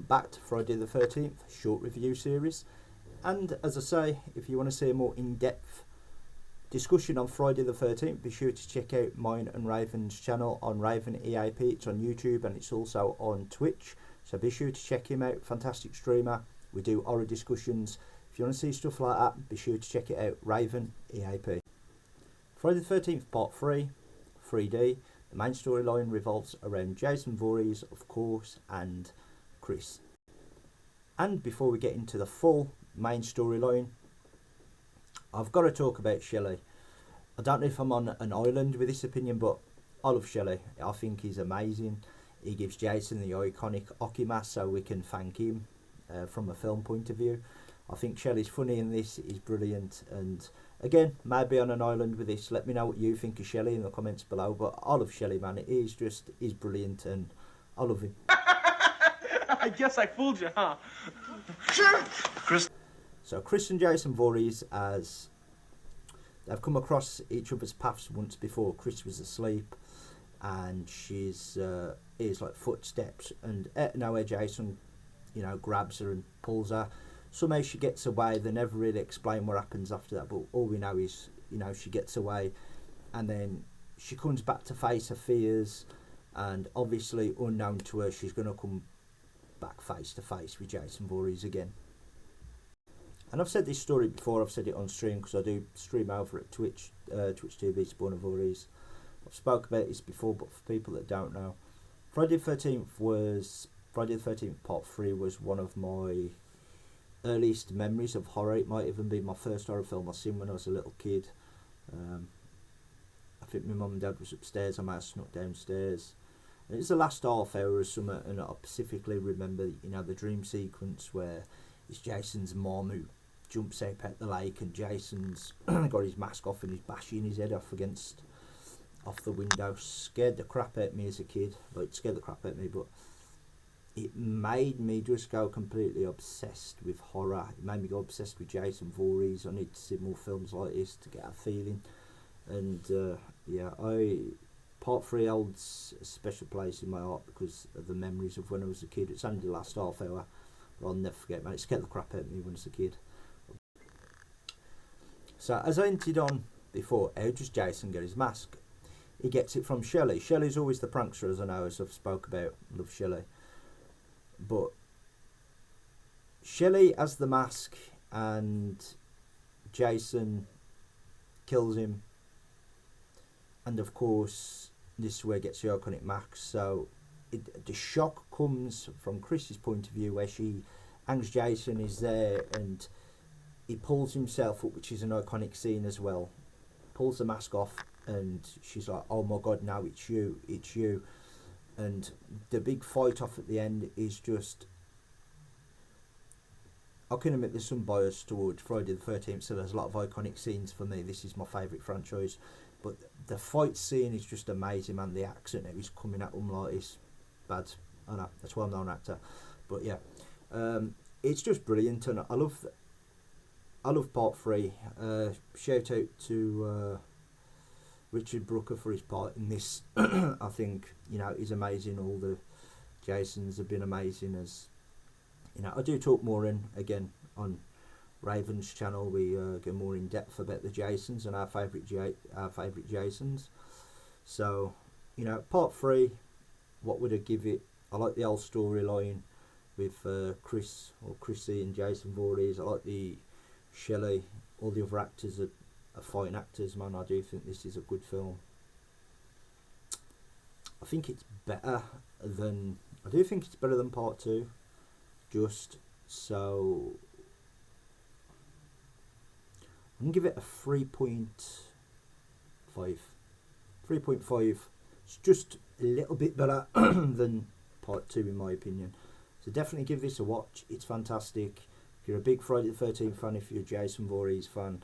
back to Friday the 13th short review series. And as I say, if you want to see a more in-depth discussion on Friday the 13th, be sure to check out mine and Raven's channel on Raven EAP. It's on YouTube and it's also on Twitch, so be sure to check him out. Fantastic streamer. We do horror discussions. If you want to see stuff like that, be sure to check it out. Raven EAP. Friday the 13th Part 3, 3D. The main storyline revolves around Jason Voorhees, of course, and Chris. And before we get into the full main storyline, I've got to talk about Shelley. I don't know if I'm on an island with this opinion, but I love Shelley. I think he's amazing. He gives Jason the iconic hockey mask so we can thank him from a film point of view. I think Shelley's funny in this, he's brilliant, and again, maybe on an island with this. Let me know what you think of Shelley in the comments below, but I love Shelley, man. He's brilliant and I love him. I guess I fooled you, huh? Sure. Chris. So Chris and Jason Voorhees, as they've come across each other's paths once before. Chris was asleep and she's hears like footsteps, and nowhere Jason, grabs her and pulls her. Somehow she gets away. They never really explain what happens after that, but all we know is, she gets away, and then she comes back to face her fears, and obviously unknown to her, she's going to come back face to face with Jason Voorhees again. And I've said this story before. I've said it on stream because I do stream over at Twitch, Twitch TV Spawn Voorhees. I've spoke about this before, but for people that don't know, Friday the 13th Part 3 was one of my earliest memories of horror. It might even be my first horror film I seen when I was a little kid. I think my mum and dad was upstairs. I might have snuck downstairs. And it was the last half hour or something, and I specifically remember, the dream sequence where it's Jason's mom who jumps out the lake, and Jason's got his mask off and he's bashing his head off the window. Scared the crap out of me as a kid. Well, it scared the crap out of me, but it made me just go completely obsessed with horror. It made me go obsessed with Jason Voorhees. I need to see more films like this to get a feeling. And Part 3 holds a special place in my heart because of the memories of when I was a kid. It's only the last half hour, but I'll never forget, man. It scared the crap out of me when I was a kid. So as I hinted on before, how does Jason get his mask? He gets it from Shelley. Shelley's always the prankster, as I know, as I've spoke about. Love Shelley. But Shelley has the mask and Jason kills him, and of course this is where it gets the iconic mask. So the shock comes from Chris's point of view, where she hangs Jason, is there, and he pulls himself up, which is an iconic scene as well. Pulls the mask off and she's like, oh my god, now it's you. And the big fight off at the end is just, I can admit there's some bias towards Friday the 13th, so there's a lot of iconic scenes for me. This is my favourite franchise, but the fight scene is just amazing, man. The accent that he's coming at them like is bad. I know, that's why I'm not an actor, but yeah, it's just brilliant, and I love Part 3. Shout out to Richard Brooker for his part in this. I think, he's amazing. All the Jasons have been amazing. As I do talk more again on Raven's channel. We get more in depth about the Jasons and our favourite Jasons. So, Part 3, what would I give it? I like the whole storyline with Chrissy and Jason Voorhees. I like the Shelley. All the other actors are fine actors, man. I do think this is a good film. I think it's better than Part 2. Just so I'm gonna give it a 3.5. 3.5. It's just a little bit better than Part 2 in my opinion. So definitely give this a watch. It's fantastic. If you're a big Friday the 13th fan, if you're a Jason Voorhees fan,